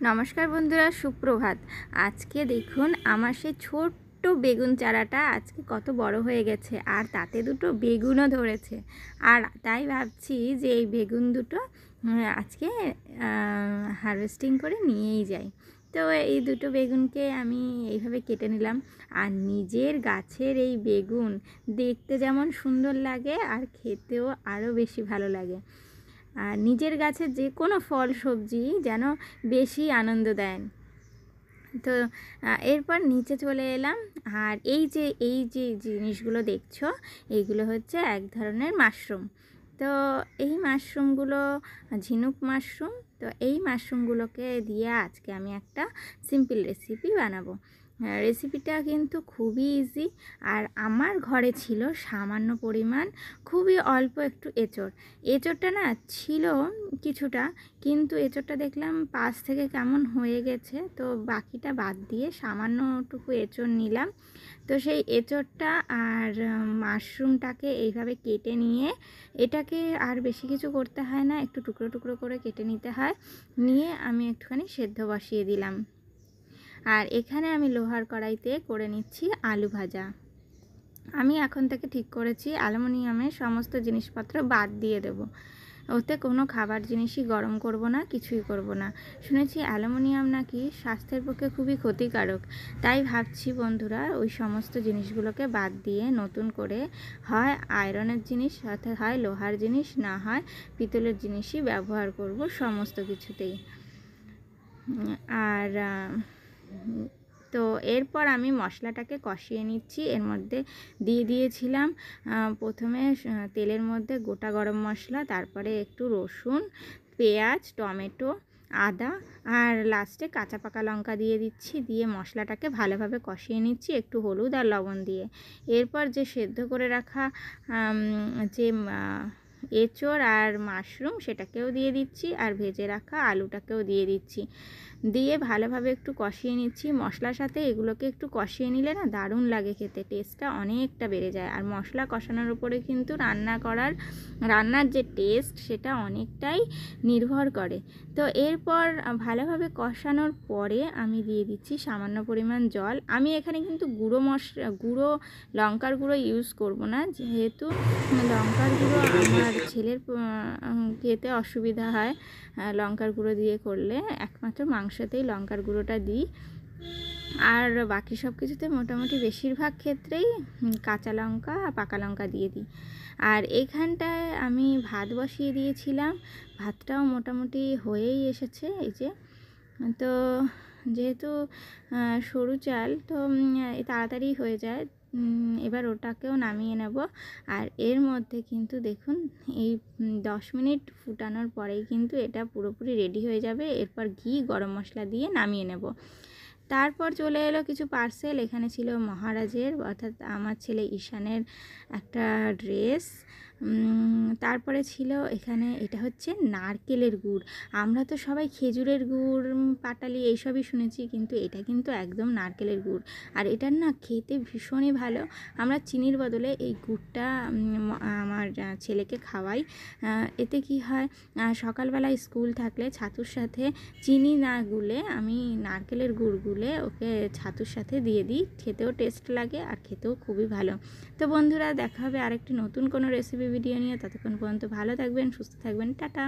নমস্কার বন্ধুরা, সুপ্রভাত। আজকে দেখুন আমার সেই ছোট্ট বেগুন চারাটা আজকে কত বড় হয়ে গেছে, আর তাতে দুটো বেগুনও ধরেছে। আর তাই ভাবছি যে এই বেগুন দুটো আজকে হারভেস্টিং করে নিয়েই যাই। তো এই দুটো বেগুনকে আমি এইভাবে কেটে নিলাম। আর নিজের গাছের এই বেগুন দেখতে যেমন সুন্দর লাগে আর খেতেও আরও বেশি ভালো লাগে। আর নিজের গাছের যে কোনো ফল সবজি যেন বেশি আনন্দ দেয়। তো এরপর নিচে চলে এলাম। আর এই যে জিনিসগুলো দেখছো, এইগুলো হচ্ছে এক ধরনের মাশরুম। তো এই মাশরুমগুলো ঝিনুক মাশরুম। তো এই মাশরুমগুলোকে দিয়ে আজকে আমি একটা সিম্পল রেসিপি বানাবো। রেসিপিটা কিন্তু খুবই ইজি। আর আমার ঘরে ছিল সামান্য পরিমাণ, খুবই অল্প একটু এঁচোড়টা না ছিল কিছুটা, কিন্তু এঁচোড়টা দেখলাম পাশ থেকে কেমন হয়ে গেছে, তো বাকিটা বাদ দিয়ে সামান্যটুকু এঁচোড় নিলাম। তো সেই এঁচোড়টা আর মাশরুমটাকে এইভাবে কেটে নিয়ে, এটাকে আর বেশি কিছু করতে হয় না, একটু টুকরো টুকরো করে কেটে নিতে হয়। নিয়ে আমি একটুখানি সেদ্ধ বসিয়ে দিলাম। আর এখানে আমি লোহার কড়াইতে করে নিচ্ছি আলু ভাজা। আমি এখন থেকে ঠিক করেছি অ্যালুমিনিয়ামের সমস্ত জিনিসপত্র বাদ দিয়ে দেব। ওতে কোনো খাবার জিনিসই গরম করব না, কিছুই করব না। শুনেছি অ্যালুমিনিয়াম নাকি স্বাস্থ্যের পক্ষে খুবই ক্ষতিকারক। তাই ভাবছি বন্ধুরা, ওই সমস্ত জিনিসগুলোকে বাদ দিয়ে নতুন করে হয় আয়রনের জিনিস, অর্থাৎ হয় লোহার জিনিস, না হয় পিতলের জিনিসই ব্যবহার করব সমস্ত কিছুতেই। আর তো এরপর আমি মশলাটাকে কষিয়ে নিচ্ছি। এর মধ্যে দিয়ে দিয়েছিলাম প্রথমে তেলের মধ্যে গোটা গরম মশলা, তারপরে একটু রসুন, পেঁয়াজ, টমেটো, আদা, আর লাস্টে কাঁচা পাকা লঙ্কা দিয়ে দিচ্ছি। দিয়ে মশলাটাকে ভালোভাবে কষিয়ে নিচ্ছি একটু হলুদ আর লবণ দিয়ে। এরপর যে সেদ্ধ করে রাখা যে এঁচোড় আর মাশরুম সেটাকেও দিয়ে দিচ্ছি, আর ভেজে রাখা আলুটাকেও দিয়ে দিচ্ছি। দিয়ে ভালোভাবে একটু কষিয়ে নিচ্ছি। মশলার সাথে এগুলোকে একটু কষিয়ে নিলে না দারুণ লাগে খেতে, টেস্টটা অনেকটা বেড়ে যায়। আর মশলা কষানোর উপরে কিন্তু রান্নার যে টেস্ট সেটা অনেকটাই নির্ভর করে। তো এরপর ভালোভাবে কষানোর পরে আমি দিয়ে দিচ্ছি সামান্য পরিমাণ জল। আমি এখানে কিন্তু গুঁড়ো লঙ্কার গুঁড়ো ইউজ করব না, যেহেতু লঙ্কার গুঁড়ো আমার ছেলের খেতে অসুবিধা হয় লঙ্কার গুঁড়ো দিয়ে করলে। একমাত্র মাংসতেই লঙ্কার গুঁড়োটা দিই, আর বাকি সব কিছুতে মোটামুটি বেশিরভাগ ক্ষেত্রেই কাঁচা লঙ্কা পাকা লঙ্কা দিয়ে দিই। আর এইখানটায় আমি ভাত বসিয়ে দিয়েছিলাম, ভাতটাও মোটামুটি হয়েই এসেছে। এই যে, তো যেহেতু সরু চাল, তো তাড়াতাড়ি হয়ে যায়। এবার ওটাকেও নামিয়ে নেব। আর এর মধ্যে কিন্তু দেখুন এই 10 মিনিট ফুটানোর পরেই কিন্তু এটা পুরোপুরি রেডি হয়ে যাবে। এরপর ঘি গরম মশলা দিয়ে নামিয়ে নেব। তারপর চলে এলো কিছু পার্সেল। এখানে ছিল মহারাজের, অর্থাৎ আমার ছেলে ঈশানের একটা ড্রেস। তারপরে ছিল এখানে, এটা হচ্ছে নারকেলের গুড়। আমরা তো সবাই খেজুরের গুড়, পাটালি এইসবই শুনেছি, কিন্তু এটা কিন্তু একদম নারকেলের গুড়। আর এটার না খেতে ভীষণই ভালো। আমরা চিনির বদলে এই গুড়টা আমার ছেলেকে খাওয়াই। এতে কি হয়, সকালবেলায় স্কুল থাকলে ছাতুর সাথে চিনি না গুলে আমি নারকেলের গুড় গুলে ওকে ছাতুর সাথে দিয়ে দিই। খেতেও টেস্ট লাগে আর খেতেও খুবই ভালো। তো বন্ধুরা, দেখা হবে আরেকটি নতুন কোনো রেসিপি ভিডিও নিয়ে। ততক্ষণ পর্যন্ত ভালো থাকবেন, সুস্থ থাকবেন, টাটা।